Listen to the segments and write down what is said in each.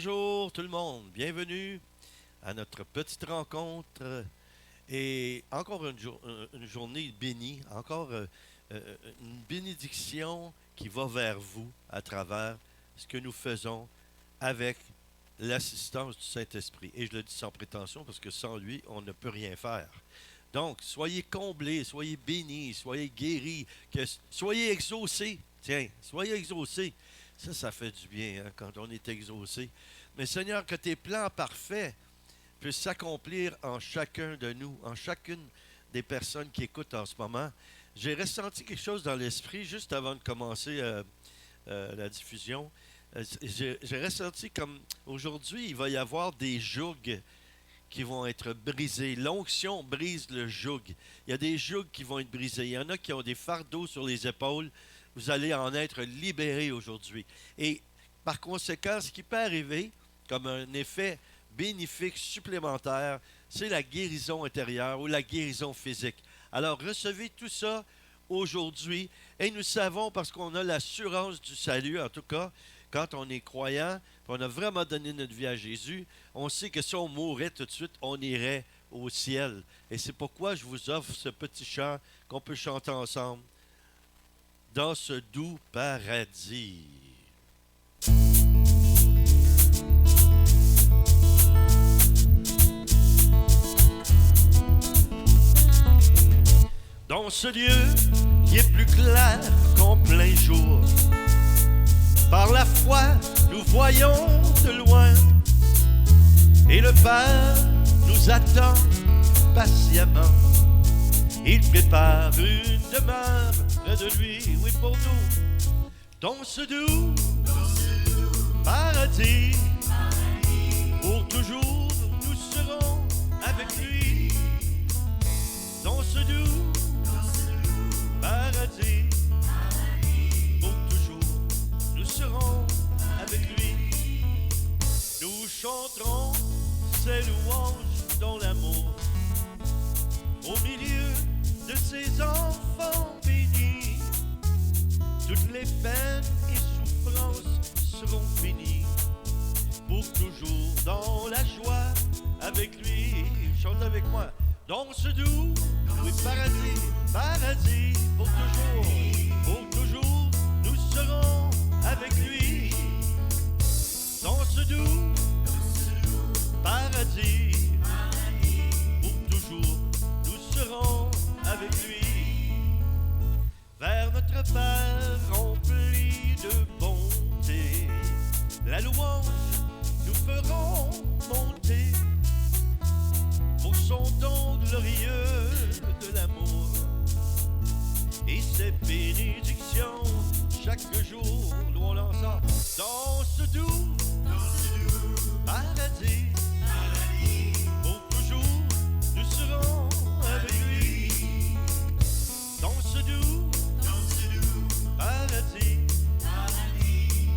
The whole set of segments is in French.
Bonjour tout le monde, bienvenue à notre petite rencontre et encore une journée bénie, encore une bénédiction qui va vers vous à travers ce que nous faisons avec l'assistance du Saint-Esprit. Et je le dis sans prétention parce que sans lui, on ne peut rien faire. Donc, soyez comblés, soyez bénis, soyez guéris, soyez exaucés. Tiens, soyez exaucés. Ça fait du bien hein, quand on est exaucé. Mais Seigneur, que tes plans parfaits puissent s'accomplir en chacun de nous, en chacune des personnes qui écoutent en ce moment. J'ai ressenti quelque chose dans l'esprit juste avant de commencer la diffusion. J'ai ressenti comme aujourd'hui, il va y avoir des jougs qui vont être brisés. L'onction brise le joug. Il y a des jougs qui vont être brisés. Il y en a qui ont des fardeaux sur les épaules. Vous allez en être libérés aujourd'hui. Et par conséquent, ce qui peut arriver comme un effet bénéfique supplémentaire, c'est la guérison intérieure ou la guérison physique. Alors recevez tout ça aujourd'hui et nous savons parce qu'on a l'assurance du salut, en tout cas, quand on est croyant, on a vraiment donné notre vie à Jésus, on sait que si on mourait tout de suite, on irait au ciel. Et c'est pourquoi je vous offre ce petit chant qu'on peut chanter ensemble. Dans ce doux paradis. Dans ce Dieu qui est plus clair qu'en plein jour, par la foi nous voyons de loin, et le Père nous attend patiemment. Il prépare une demeure près de lui, oui pour nous, dans ce doux paradis. Pour toujours nous serons avec lui, dans ce doux paradis. Pour toujours nous serons avec lui. Nous chanterons ses louanges dans l'amour, au milieu de ses enfants bénis. Toutes les peines et souffrances seront finies, pour toujours dans la joie avec lui. Chante avec moi. Dans ce doux oui, paradis, paradis, pour toujours, nous serons avec lui. Dans ce doux paradis, pour toujours, nous serons avec lui. Vers notre Père rempli de bonté, la louange nous ferons monter pour son don glorieux de l'amour et ses bénédictions chaque jour. Louons l'ensemble. Dans ce doux paradis, pour toujours, nous serons avec lui. Dans ce doux paradis,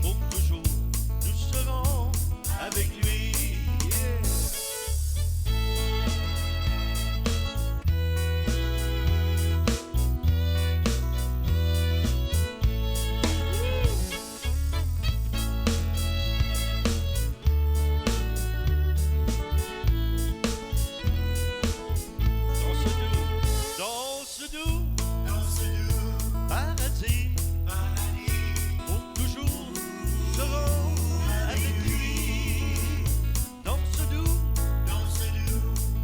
pour toujours, nous serons avec lui. Yeah. Dans ce doux paradis, pour toujours, nous serons avec lui. Dans ce doux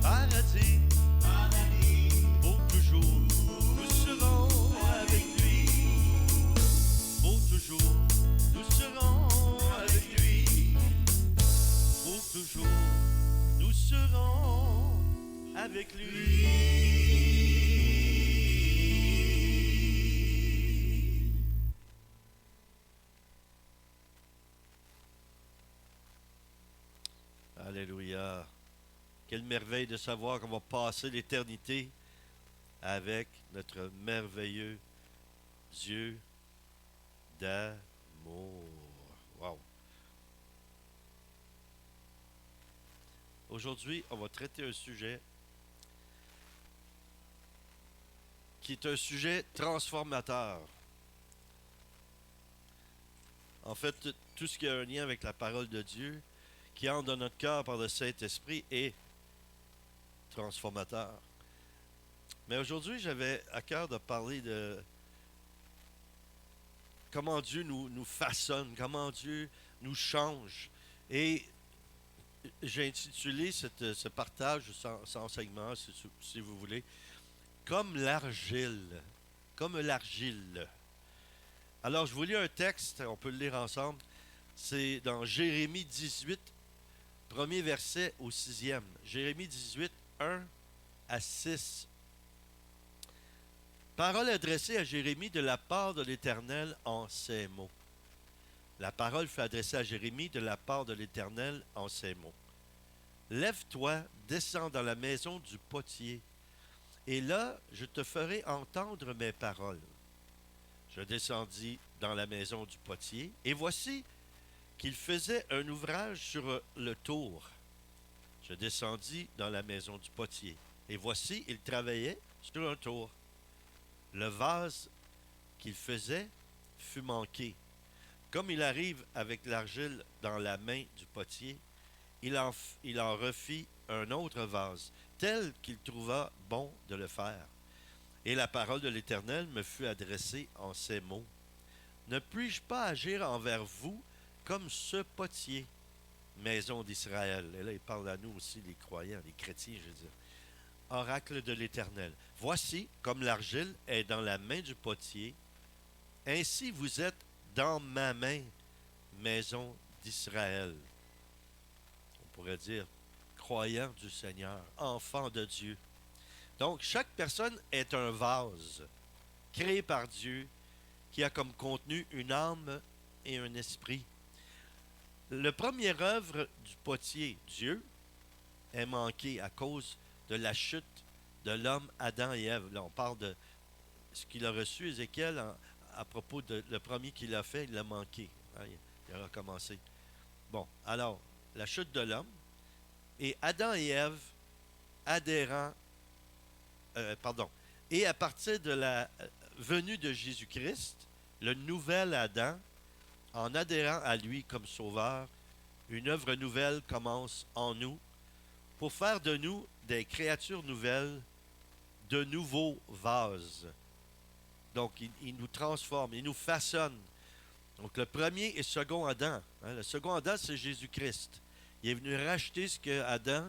paradis, pour toujours, nous serons avec lui. Pour toujours, nous serons avec lui. Pour toujours, nous serons avec lui. Alléluia. Quelle merveille de savoir qu'on va passer l'éternité avec notre merveilleux Dieu d'amour. Wow. Aujourd'hui, on va traiter un sujet qui est un sujet transformateur. En fait, tout ce qui a un lien avec la parole de Dieu, qui entre dans notre cœur par le Saint-Esprit est transformateur. Mais aujourd'hui, j'avais à cœur de parler de comment Dieu nous façonne, comment Dieu nous change. Et j'ai intitulé ce partage, cet enseignement, si vous voulez, comme l'argile. Comme l'argile. Alors, je vous lis un texte, on peut le lire ensemble. C'est dans Jérémie 18, premier verset au sixième. Jérémie 18, 1 à 6. Parole adressée à Jérémie de la part de l'Éternel en ces mots. La parole fut adressée à Jérémie de la part de l'Éternel en ces mots. Lève-toi, descends dans la maison du potier, et là je te ferai entendre mes paroles. Je descendis dans la maison du potier, et voici qu'il faisait un ouvrage sur le tour. Je descendis dans la maison du potier, et voici il travaillait sur un tour. Le vase qu'il faisait fut manqué. Comme il arrive avec l'argile dans la main du potier, il en refit un autre vase, tel qu'il trouva bon de le faire. Et la parole de l'Éternel me fut adressée en ces mots. Ne puis-je pas agir envers vous comme ce potier, maison d'Israël? Et là, il parle à nous aussi, les croyants, les chrétiens, je veux dire. Oracle de l'Éternel. Voici, comme l'argile est dans la main du potier, ainsi vous êtes dans ma main, maison d'Israël. On pourrait dire, croyant du Seigneur, enfant de Dieu. Donc, chaque personne est un vase créé par Dieu qui a comme contenu une âme et un esprit. Le premier œuvre du potier, Dieu, est manqué à cause de la chute de l'homme Adam et Ève. Là, on parle de ce qu'il a reçu, Ézéchiel, à propos de le premier qu'il a fait, il l'a manqué. Hein, il a recommencé. Bon, alors, la chute de l'homme et Adam et Ève adhérant, et à partir de la venue de Jésus-Christ, le nouvel Adam, en adhérant à lui comme sauveur, une œuvre nouvelle commence en nous pour faire de nous des créatures nouvelles, de nouveaux vases. Donc, il nous transforme, il nous façonne. Donc, le premier et second Adam. Hein, le second Adam, c'est Jésus-Christ. Il est venu racheter ce que Adam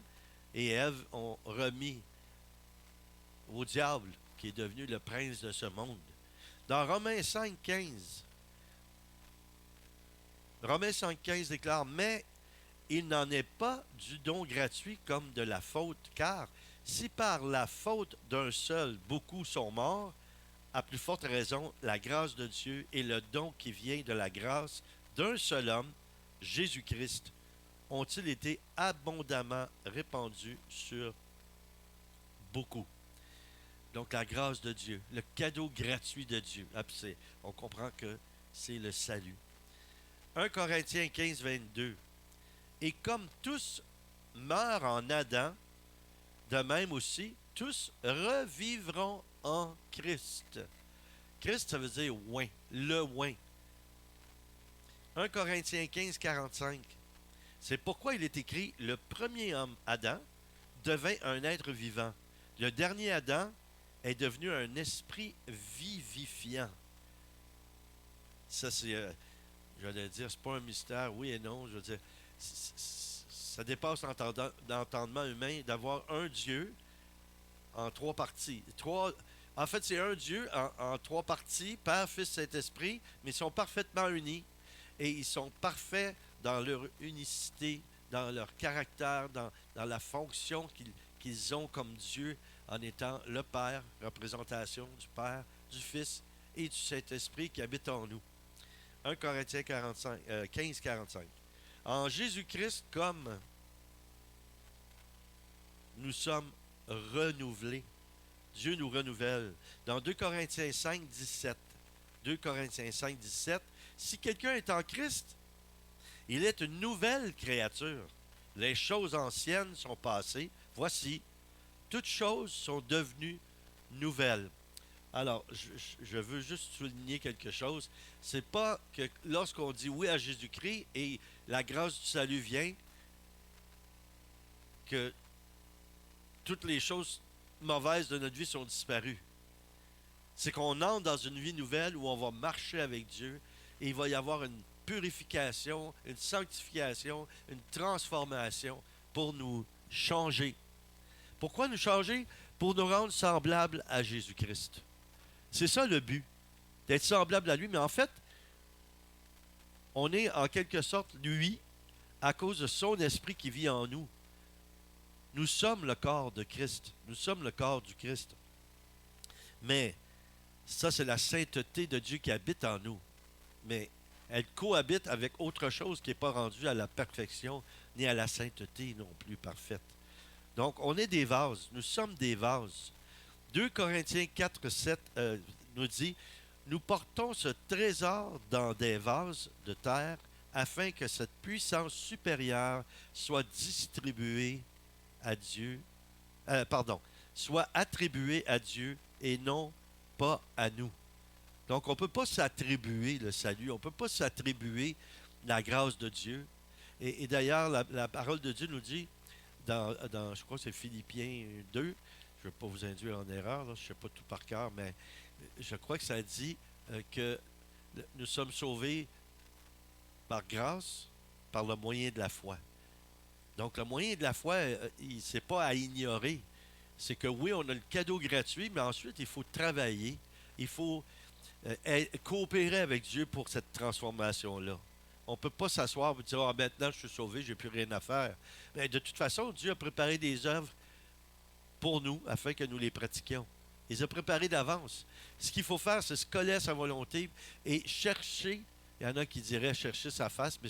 et Ève ont remis au diable, qui est devenu le prince de ce monde. Dans Romains 5,15, Romains 5,15 déclare, mais il n'en est pas du don gratuit comme de la faute, car si par la faute d'un seul beaucoup sont morts, à plus forte raison, la grâce de Dieu et le don qui vient de la grâce d'un seul homme, Jésus-Christ, ont-ils été abondamment répandus sur beaucoup. Donc la grâce de Dieu, le cadeau gratuit de Dieu. On comprend que c'est le salut. 1 Corinthiens 15, 22. Et comme tous meurent en Adam, de même aussi, tous revivront en Christ. Christ, ça veut dire oint, le oint. 1 Corinthiens 15, 45. C'est pourquoi il est écrit, le premier homme, Adam, devint un être vivant. Le dernier Adam est devenu un esprit vivifiant. Ça, c'est, j'allais dire, c'est pas un mystère, oui et non. Je veux dire, ça dépasse l'entendement humain d'avoir un Dieu en trois parties. En fait, c'est un Dieu en trois parties, Père, Fils, Saint-Esprit, mais ils sont parfaitement unis et ils sont parfaits dans leur unicité, dans leur caractère, dans la fonction qu'ils ont comme Dieu en étant le Père, représentation du Père, du Fils et du Saint-Esprit qui habitent en nous. 1 Corinthiens 15, 45. En Jésus-Christ, comme nous sommes renouvelés, Dieu nous renouvelle. Dans 2 Corinthiens 5, 17, 2 Corinthiens 5, 17, si quelqu'un est en Christ, il est une nouvelle créature. Les choses anciennes sont passées. Voici, toutes choses sont devenues nouvelles. Alors, je veux juste souligner quelque chose. C'est pas que lorsqu'on dit oui à Jésus-Christ et la grâce du salut vient, que toutes les choses mauvaises de notre vie sont disparues. C'est qu'on entre dans une vie nouvelle où on va marcher avec Dieu et il va y avoir une purification, une sanctification, une transformation pour nous changer. Pourquoi nous changer? Pour nous rendre semblables à Jésus-Christ. C'est ça le but, d'être semblable à lui. Mais en fait, on est en quelque sorte lui à cause de son esprit qui vit en nous. Nous sommes le corps de Christ. Nous sommes le corps du Christ. Mais ça, c'est la sainteté de Dieu qui habite en nous. Mais elle cohabite avec autre chose qui n'est pas rendue à la perfection ni à la sainteté non plus parfaite. Donc, on est des vases. Nous sommes des vases. 2 Corinthiens 4, 7 nous dit, « Nous portons ce trésor dans des vases de terre afin que cette puissance supérieure soit distribuée à Dieu, soit attribuée à Dieu et non pas à nous. » Donc, on ne peut pas s'attribuer le salut, on ne peut pas s'attribuer la grâce de Dieu. Et d'ailleurs, la parole de Dieu nous dit, je crois que c'est Philippiens 2, je ne veux pas vous induire en erreur, là, je ne sais pas tout par cœur, mais je crois que ça dit que nous sommes sauvés par grâce, par le moyen de la foi. Donc, le moyen de la foi, ce n'est pas à ignorer. C'est que oui, on a le cadeau gratuit, mais ensuite, il faut travailler. Il faut coopérer avec Dieu pour cette transformation-là. On ne peut pas s'asseoir et dire, maintenant, je suis sauvé, je n'ai plus rien à faire. Mais de toute façon, Dieu a préparé des œuvres pour nous, afin que nous les pratiquions. Il les a préparées d'avance. Ce qu'il faut faire, c'est se coller à sa volonté et chercher. Il y en a qui diraient chercher sa face, mais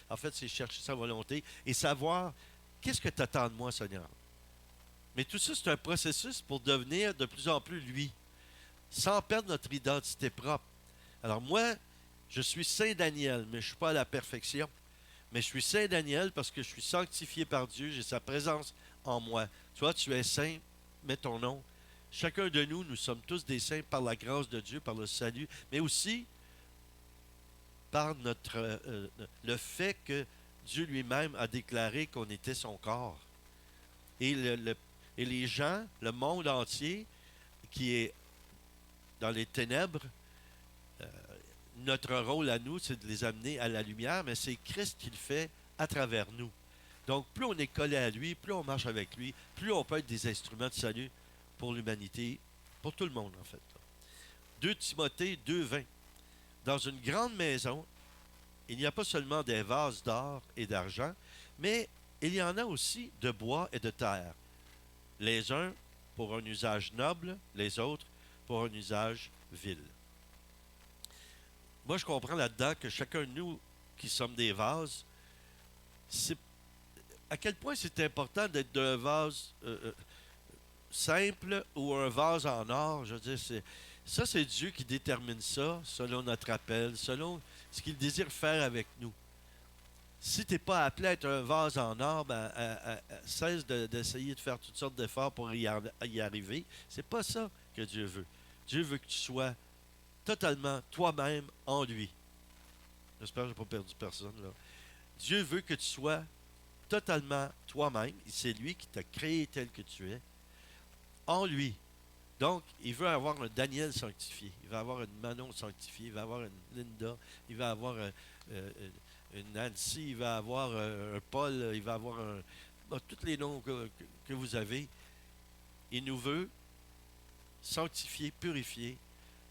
en fait, c'est chercher sa volonté et savoir qu'est-ce que tu attends de moi, Seigneur. Mais tout ça, c'est un processus pour devenir de plus en plus lui, sans perdre notre identité propre. Alors moi, je suis Saint Daniel, mais je ne suis pas à la perfection. Mais je suis Saint Daniel parce que je suis sanctifié par Dieu, j'ai sa présence en moi. Toi, tu es saint, mets ton nom. Chacun de nous, nous sommes tous des saints par la grâce de Dieu, par le salut, mais aussi par le fait que Dieu lui-même a déclaré qu'on était son corps. Et, et les gens, le monde entier, qui est dans les ténèbres, notre rôle à nous, c'est de les amener à la lumière, mais c'est Christ qui le fait à travers nous. Donc, plus on est collé à lui, plus on marche avec lui, plus on peut être des instruments de salut pour l'humanité, pour tout le monde, en fait. 2 Timothée 2,20. Dans une grande maison, il n'y a pas seulement des vases d'or et d'argent, mais il y en a aussi de bois et de terre. Les uns pour un usage noble, les autres pour un usage vil. Moi, je comprends là-dedans que chacun de nous qui sommes des vases, c'est à quel point c'est important d'être d'un vase simple ou un vase en or. Je veux dire, c'est Dieu qui détermine ça selon notre appel, selon ce qu'il désire faire avec nous. Si tu n'es pas appelé à être un vase en or, cesse d'essayer de faire toutes sortes d'efforts pour y arriver. C'est pas ça que Dieu veut. Dieu veut que tu sois totalement toi-même en lui. J'espère que je n'ai pas perdu personne, là. Dieu veut que tu sois totalement toi-même. C'est lui qui t'a créé tel que tu es, en lui. Donc, il veut avoir un Daniel sanctifié. Il va avoir une Manon sanctifiée. Il va avoir une Linda. Il va avoir une Nancy. Il va avoir un Paul. Il va avoir tous les noms que vous avez. Il nous veut sanctifier, purifier,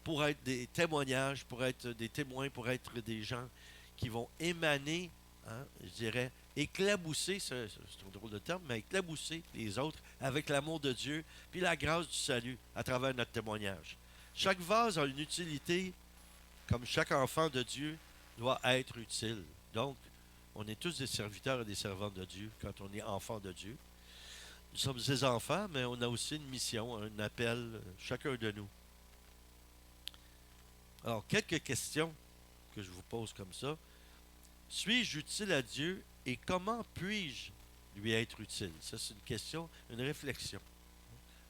pour être des témoignages, pour être des témoins, pour être des gens qui vont émaner, je dirais, éclabousser, c'est un drôle de terme, mais éclabousser les autres avec l'amour de Dieu, puis la grâce du salut à travers notre témoignage. Chaque vase a une utilité, comme chaque enfant de Dieu doit être utile. Donc, on est tous des serviteurs et des servantes de Dieu quand on est enfant de Dieu. Nous sommes ses enfants, mais on a aussi une mission, un appel, chacun de nous. Alors, quelques questions que je vous pose comme ça. Suis-je utile à Dieu et comment puis-je lui être utile? Ça, c'est une question, une réflexion.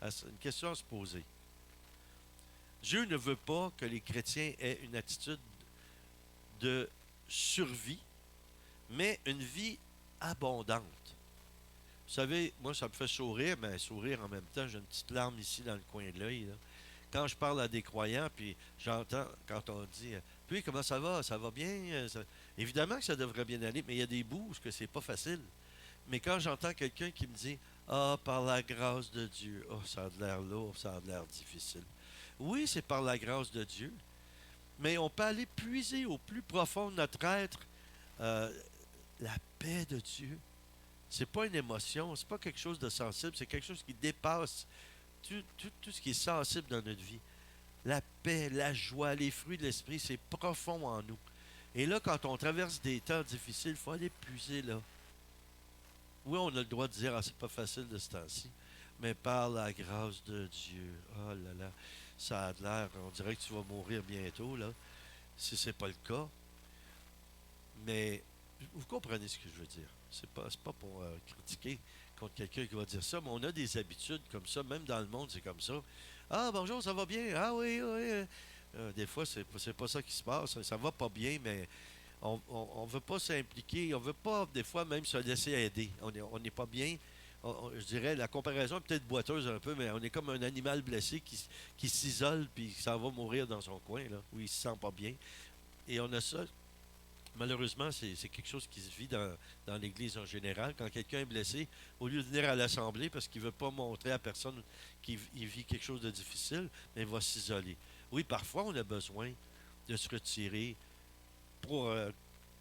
Une question à se poser. Dieu ne veut pas que les chrétiens aient une attitude de survie, mais une vie abondante. savez, moi, ça me fait sourire, mais sourire en même temps, j'ai une petite larme ici dans le coin de l'œil, là. Quand je parle à des croyants, puis j'entends quand on dit puis comment ça va? Ça va bien? Évidemment que ça devrait bien aller, mais il y a des bouts où c'est pas facile. Mais quand j'entends quelqu'un qui me dit ah, par la grâce de Dieu, oh, ça a de l'air lourd, ça a de l'air difficile. Oui, c'est par la grâce de Dieu, mais on peut aller puiser au plus profond de notre être euh, la paix de Dieu. C'est pas une émotion, c'est pas quelque chose de sensible, c'est quelque chose qui dépasse tout ce qui est sensible dans notre vie. La paix, la joie, les fruits de l'esprit, c'est profond en nous. Et là, quand on traverse des temps difficiles, il faut aller puiser là. Oui, on a le droit de dire, ah, c'est pas facile de ce temps-ci, mais par la grâce de Dieu, oh là là, ça a de l'air, on dirait que tu vas mourir bientôt, là, si c'est pas le cas. Mais vous comprenez ce que je veux dire. C'est pas pour critiquer contre quelqu'un qui va dire ça, mais on a des habitudes comme ça, même dans le monde, c'est comme ça. Ah, bonjour, ça va bien? Ah oui, oui. Des fois, c'est pas ça qui se passe. Ça va pas bien, mais on veut pas s'impliquer. On veut pas, des fois, même se laisser aider. On n'est pas bien. Je dirais, la comparaison est peut-être boiteuse un peu, mais on est comme un animal blessé qui s'isole puis qui s'en va mourir dans son coin, là, où il se sent pas bien. Et on a ça. Malheureusement, c'est quelque chose qui se vit dans l'Église en général. Quand quelqu'un est blessé, au lieu de venir à l'Assemblée parce qu'il ne veut pas montrer à personne qu'il vit quelque chose de difficile, mais il va s'isoler. Oui, parfois, on a besoin de se retirer pour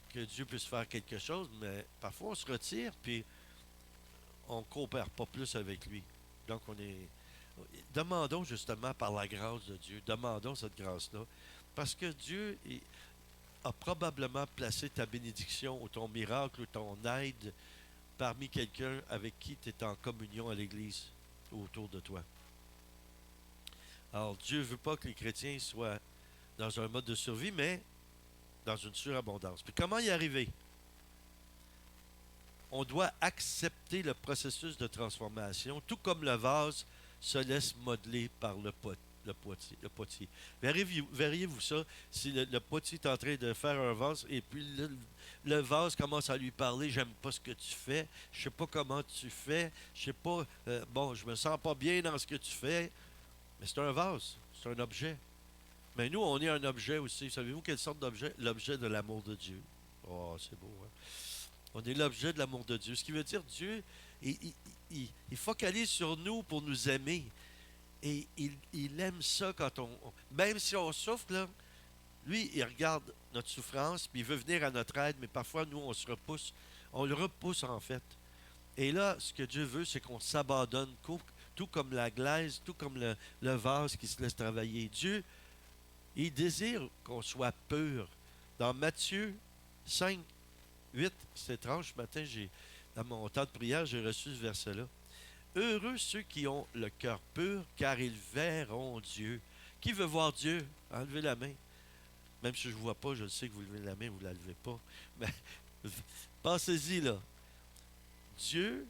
que Dieu puisse faire quelque chose, mais parfois, on se retire, puis on ne coopère pas plus avec lui. Donc, on est... Demandons justement par la grâce de Dieu, demandons cette grâce-là, parce que Dieu a probablement placé ta bénédiction ou ton miracle ou ton aide parmi quelqu'un avec qui tu es en communion à l'Église ou autour de toi. Alors, Dieu ne veut pas que les chrétiens soient dans un mode de survie, mais dans une surabondance. Puis comment y arriver? On doit accepter le processus de transformation, tout comme le vase se laisse modeler par le potier. Verriez-vous ça si le potier est en train de faire un vase et puis le vase commence à lui parler, j'aime pas ce que tu fais, je sais pas comment tu fais, je sais pas, bon, je me sens pas bien dans ce que tu fais, mais c'est un vase, c'est un objet. Mais nous, on est un objet aussi. Savez-vous quelle sorte d'objet? L'objet de l'amour de Dieu. Oh, c'est beau, hein? On est l'objet de l'amour de Dieu. Ce qui veut dire Dieu, il focalise sur nous pour nous aimer. Et il aime ça quand même si on souffre, là, lui, il regarde notre souffrance, puis il veut venir à notre aide, mais parfois, nous, on se repousse. On le repousse, en fait. Et là, ce que Dieu veut, c'est qu'on s'abandonne, tout comme la glaise, tout comme le vase qui se laisse travailler. Dieu, il désire qu'on soit pur. Dans Matthieu 5, 8, c'est étrange, ce matin, dans mon temps de prière, j'ai reçu ce verset-là. Heureux ceux qui ont le cœur pur, car ils verront Dieu. Qui veut voir Dieu? Enlevez la main. Même si je ne vous vois pas, je sais que vous levez la main, vous ne la levez pas. Mais pensez-y, là. Dieu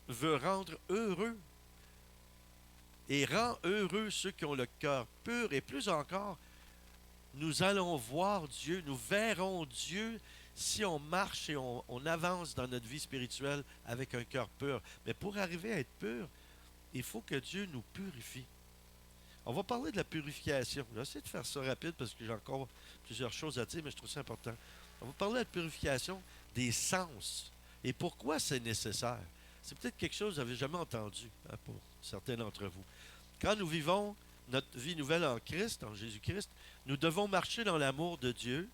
veut rendre heureux et rend heureux ceux qui ont le cœur pur. Et plus encore, nous allons voir Dieu, nous verrons Dieu si on marche et on avance dans notre vie spirituelle avec un cœur pur. Mais pour arriver à être pur, il faut que Dieu nous purifie. On va parler de la purification. Je vais essayer de faire ça rapide parce que j'ai encore plusieurs choses à dire, mais je trouve ça important. On va parler de la purification des sens. Et pourquoi c'est nécessaire? C'est peut-être quelque chose que vous n'avez jamais entendu, hein, pour certains d'entre vous. Quand nous vivons notre vie nouvelle en Christ, en Jésus-Christ, nous devons marcher dans l'amour de Dieu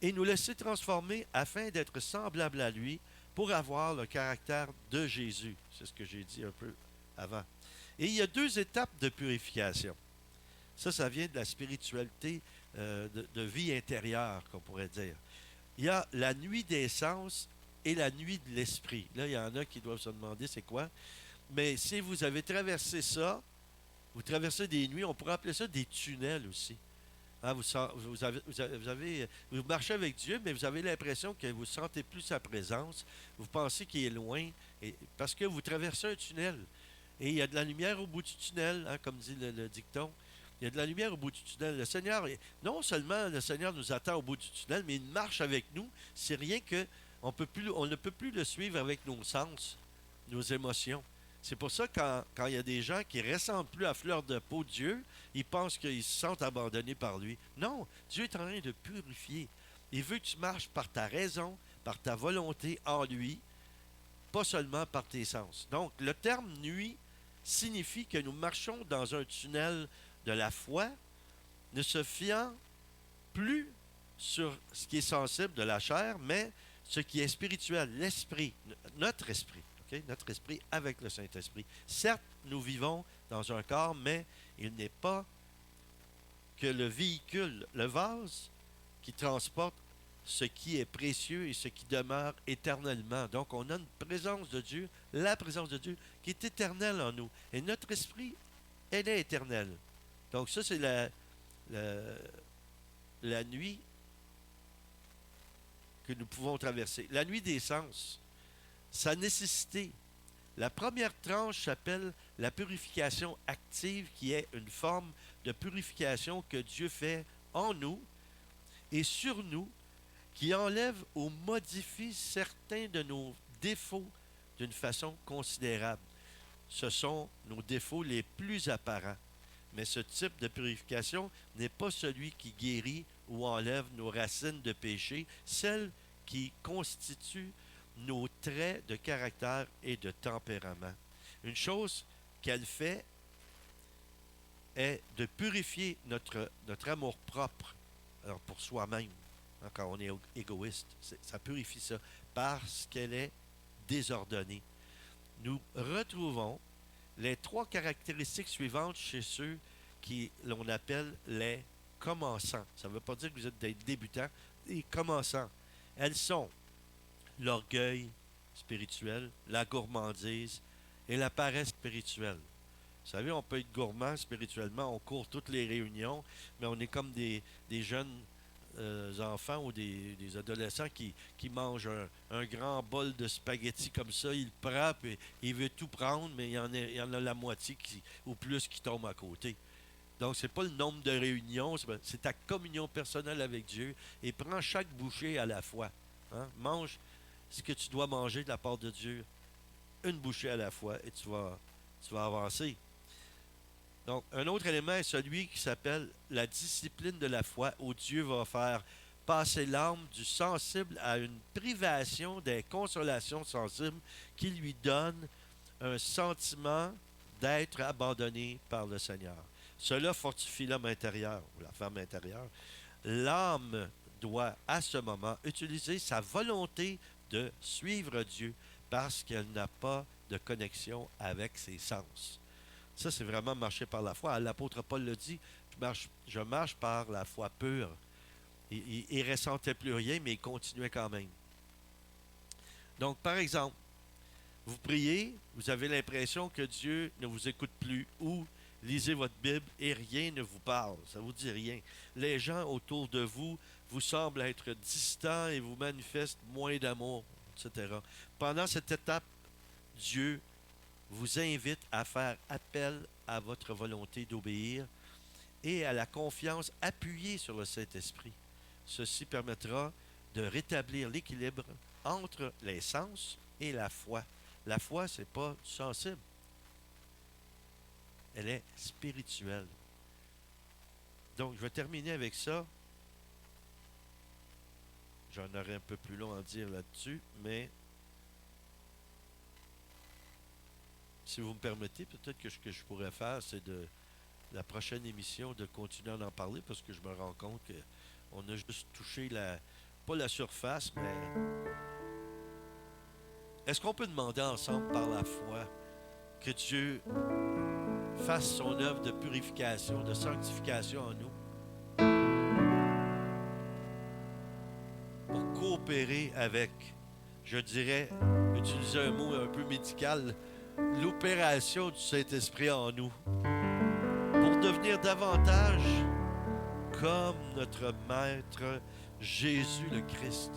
et nous laisser transformer afin d'être semblables à lui pour avoir le caractère de Jésus. C'est ce que j'ai dit un peu avant. Et il y a deux étapes de purification. Ça vient de la spiritualité de vie intérieure, qu'on pourrait dire. Il y a la nuit des sens et la nuit de l'esprit. Là, il y en a qui doivent se demander c'est quoi. Mais si vous avez traversé ça, vous traversez des nuits, on pourrait appeler ça des tunnels aussi. Hein, vous marchez avec Dieu, mais vous avez l'impression que vous ne sentez plus sa présence. Vous pensez qu'il est loin, parce que vous traversez un tunnel. Et il y a de la lumière au bout du tunnel, hein, comme dit le dicton. Il y a de la lumière au bout du tunnel. Le Seigneur, non seulement le Seigneur nous attend au bout du tunnel, mais il marche avec nous. C'est rien que on ne peut plus le suivre avec nos sens. nos émotions. C'est pour ça que quand il y a des gens qui ne ressentent plus à fleur de peau Dieu, ils pensent qu'ils se sentent abandonnés par lui. Non, Dieu est en train de purifier. Il veut que tu marches par ta raison, par ta volonté en lui, pas seulement par tes sens. Donc, le terme nuit signifie que nous marchons dans un tunnel de la foi, ne se fiant plus sur ce qui est sensible de la chair, mais ce qui est spirituel, l'esprit, notre esprit, ok? Notre esprit avec le Saint-Esprit. Certes, nous vivons dans un corps, mais il n'est pas que le véhicule, le vase, qui transporte ce qui est précieux et ce qui demeure éternellement. Donc, on a une présence de Dieu, la présence de Dieu, qui est éternelle en nous. Et notre esprit, elle est éternelle. Donc, ça, c'est la nuit que nous pouvons traverser. La nuit des sens, sa nécessité. La première tranche s'appelle la purification active, qui est une forme de purification que Dieu fait en nous et sur nous, qui enlève ou modifie certains de nos défauts d'une façon considérable. Ce sont nos défauts les plus apparents. Mais ce type de purification n'est pas celui qui guérit ou enlève nos racines de péché, celles qui constituent nos traits de caractère et de tempérament. Une chose qu'elle fait est de purifier notre amour propre, alors pour soi-même, hein, quand on est égoïste. Ça purifie ça parce qu'elle est désordonnée. Nous retrouvons les trois caractéristiques suivantes chez ceux qui l'on appelle les commençants. Ça ne veut pas dire que vous êtes des débutants, des commençants. Elles sont l'orgueil spirituel, la gourmandise et la paresse spirituelle. Vous savez, on peut être gourmand spirituellement, on court toutes les réunions, mais on est comme des jeunes enfants ou des adolescents qui mangent un grand bol de spaghettis comme ça, il le prend, puis il veut tout prendre, mais il y en a la moitié ou plus qui tombe à côté. Donc, ce n'est pas le nombre de réunions, c'est ta communion personnelle avec Dieu et prends chaque bouchée à la fois. Hein? Mange ce que tu dois manger de la part de Dieu, une bouchée à la fois, et tu vas avancer. Donc, un autre élément est celui qui s'appelle la discipline de la foi, où Dieu va faire passer l'âme du sensible à une privation des consolations sensibles qui lui donne un sentiment d'être abandonné par le Seigneur. Cela fortifie l'homme intérieur, ou la femme intérieure. L'âme doit, à ce moment, utiliser sa volonté de suivre Dieu parce qu'elle n'a pas de connexion avec ses sens. Ça, c'est vraiment marcher par la foi. L'apôtre Paul le dit, je marche par la foi pure. Il ne ressentait plus rien, mais il continuait quand même. Donc, par exemple, vous priez, vous avez l'impression que Dieu ne vous écoute plus, ou lisez votre Bible et rien ne vous parle. Ça ne vous dit rien. Les gens autour de vous semblent être distants et vous manifestent moins d'amour, etc. Pendant cette étape, Dieu vous invite à faire appel à votre volonté d'obéir et à la confiance appuyée sur le Saint-Esprit. Ceci permettra de rétablir l'équilibre entre les sens et la foi. La foi, ce n'est pas sensible. Elle est spirituelle. Donc, je vais terminer avec ça. J'en aurai un peu plus long à dire là-dessus, mais si vous me permettez, peut-être que ce que je pourrais faire, c'est de la prochaine émission de continuer à en parler, parce que je me rends compte qu'on a juste touché pas la surface, mais est-ce qu'on peut demander ensemble par la foi que Dieu fasse son œuvre de purification, de sanctification en nous, pour coopérer avec, je dirais, utiliser un mot un peu médical, l'opération du Saint-Esprit en nous, pour devenir davantage comme notre Maître Jésus le Christ.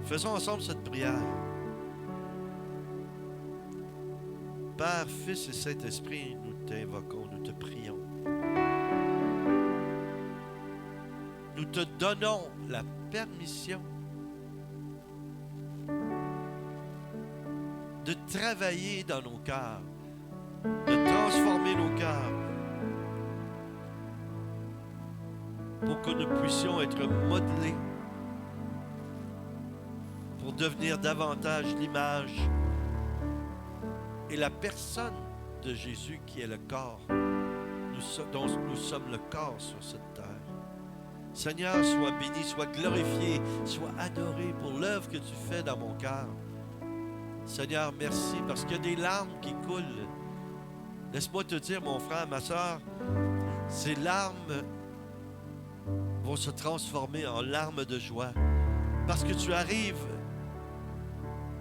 Faisons ensemble cette prière. Père, Fils et Saint-Esprit, nous t'invoquons, nous te prions. Nous te donnons la permission de travailler dans nos cœurs, de transformer nos cœurs pour que nous puissions être modelés pour devenir davantage l'image et la personne de Jésus qui est le corps, dont nous sommes le corps sur cette terre. Seigneur, sois béni, sois glorifié, sois adoré pour l'œuvre que tu fais dans mon cœur. Seigneur, merci, parce qu'il y a des larmes qui coulent. Laisse-moi te dire, mon frère, ma soeur, ces larmes vont se transformer en larmes de joie, parce que tu arrives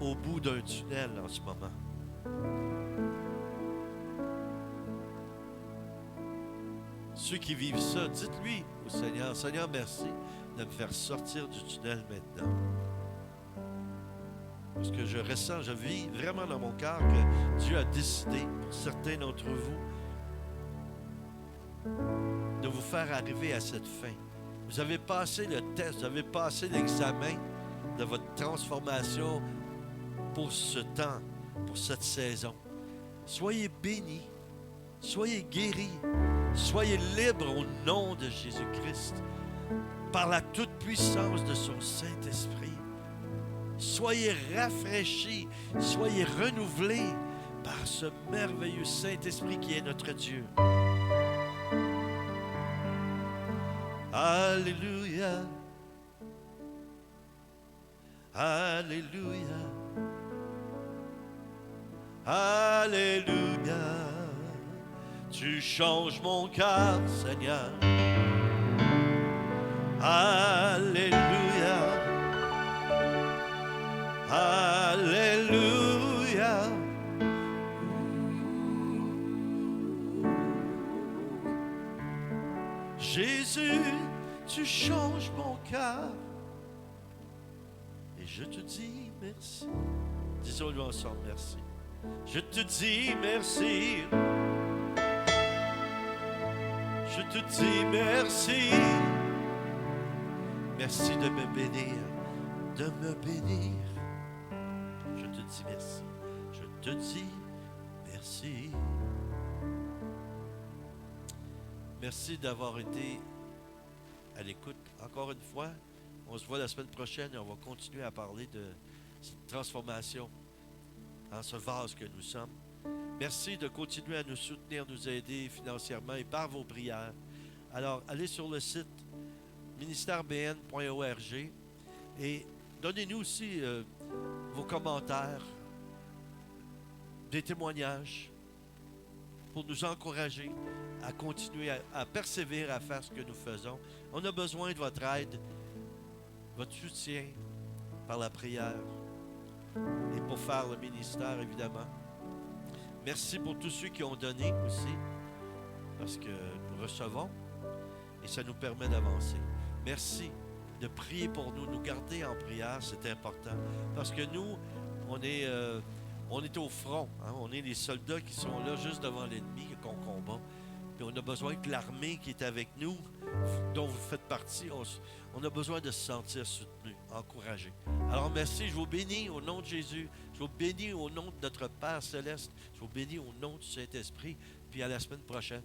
au bout d'un tunnel en ce moment. Ceux qui vivent ça, dites-lui au Seigneur, Seigneur, merci de me faire sortir du tunnel maintenant. Parce que je ressens, je vis vraiment dans mon cœur que Dieu a décidé, pour certains d'entre vous, de vous faire arriver à cette fin. Vous avez passé le test, vous avez passé l'examen de votre transformation pour ce temps, pour cette saison. Soyez bénis, soyez guéris, soyez libres au nom de Jésus-Christ, par la toute-puissance de son Saint-Esprit. Soyez rafraîchis, soyez renouvelés par ce merveilleux Saint-Esprit qui est notre Dieu. Alléluia, Alléluia, Alléluia. Tu changes mon cœur, Seigneur. Alléluia, Alléluia. Jésus, tu changes mon cœur. Et je te dis merci. Disons-le ensemble, merci. Je te dis merci. Je te dis merci. Merci de me bénir, de me bénir. Je te dis merci. Je te dis merci. Merci d'avoir été à l'écoute. Encore une fois, on se voit la semaine prochaine et on va continuer à parler de cette transformation en ce vase que nous sommes. Merci de continuer à nous soutenir, nous aider financièrement et par vos prières. Alors, allez sur le site ministèrebn.org et donnez-nous aussi vos commentaires, des témoignages pour nous encourager à continuer à persévérer à faire ce que nous faisons. On a besoin de votre aide, votre soutien par la prière et pour faire le ministère, évidemment. Merci pour tous ceux qui ont donné aussi, parce que nous recevons et ça nous permet d'avancer. Merci de prier pour nous, nous garder en prière, c'est important. Parce que nous, on est au front, hein? On est les soldats qui sont là juste devant l'ennemi qu'on combat. Puis on a besoin que l'armée qui est avec nous, dont vous faites partie, on a besoin de se sentir soutenu, encouragé. Alors merci, je vous bénis au nom de Jésus. Je vous bénis au nom de notre Père Céleste. Je vous bénis au nom du Saint-Esprit. Puis à la semaine prochaine.